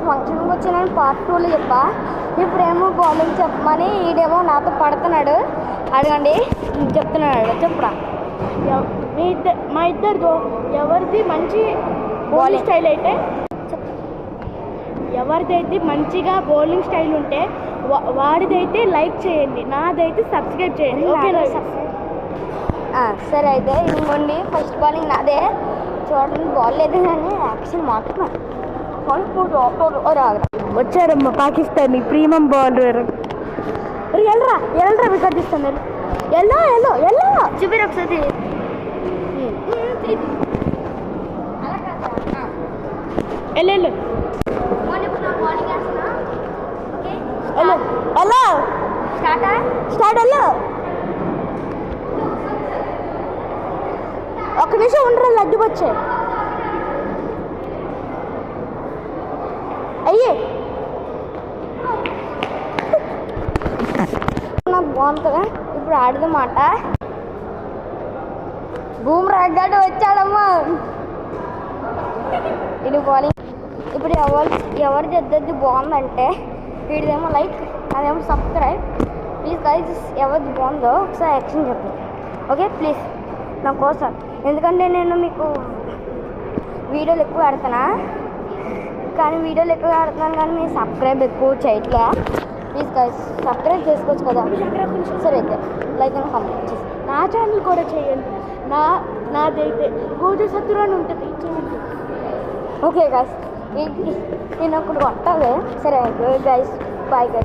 ఫంక్షన్కి వచ్చిన పార్ట్ 2లో చెప్పా. ఇప్పుడేమో బౌలింగ్ చెప్పమని ఈడేమో నాతో పడుతున్నాడు. అడగండి చెప్తున్నాడు. చెప్పురా. మా ఇద్దరితో ఎవరిది మంచి బౌలింగ్ స్టైల్ అయితే ఎవరిదైతే మంచిగా బౌలింగ్ స్టైల్ ఉంటే వాడిదైతే లైక్ చేయండి, నాదైతే సబ్స్క్రైబ్ చేయండి. ఓకేనా? సరే అయితే ఇంకోండి ఫస్ట్ బౌలింగ్ నాదే. చూడండి బాల్ లేదు కానీ యాక్షన్ మాట్లాడుతున్నాను. వచ్చారమ్మా పాకిస్తాన్ ప్రీమియం బౌలర్. ఎల్రా ఎల్రా వికెట్ ఇస్తాను. ఎల్లో ఎల్లో ఎల్లో చూపిరు ఒకసారి. Yellow yellow yellow yellow start yellow. ఒక్క నిమిషం ఉండరా, లడ్డు వచ్చే అయ్యే బాగుంటుందా? ఇప్పుడు ఆడదన్నమాట. బూమ్రా గడ్డ వచ్చాడమ్మా. ఇది బౌలింగ్. ఇప్పుడు ఎవరి జద్దది బాగుందంటే వీడిదేమో లైక్, అదేమో సబ్స్క్రైబ్. ప్లీజ్ గైస్ ఎవరిది బాగుందో ఒకసారి యాక్షన్ చెప్పండి. ఓకే ప్లీజ్ నా కోసం. ఎందుకంటే నేను మీకు వీడియోలు ఎక్కువ ఆడుతున్నా కానీ మీరు సబ్స్క్రైబ్ ఎక్కువ చేయట్లే. ప్లీజ్ గైస్ సబ్స్క్రైబ్ చేసుకోవచ్చు కదా. సరే అయితే లైక్ అని కంప్లీట్ చేసి నా ఛానల్ కూడా చేయండి. నాదైతే గోజు సత్తురు అని ఉంటుంది, చేయండి. ఓకే గైస్ నేను ఒకటి కొట్టాలి. సరే గైస్ బాయ్ గైస్.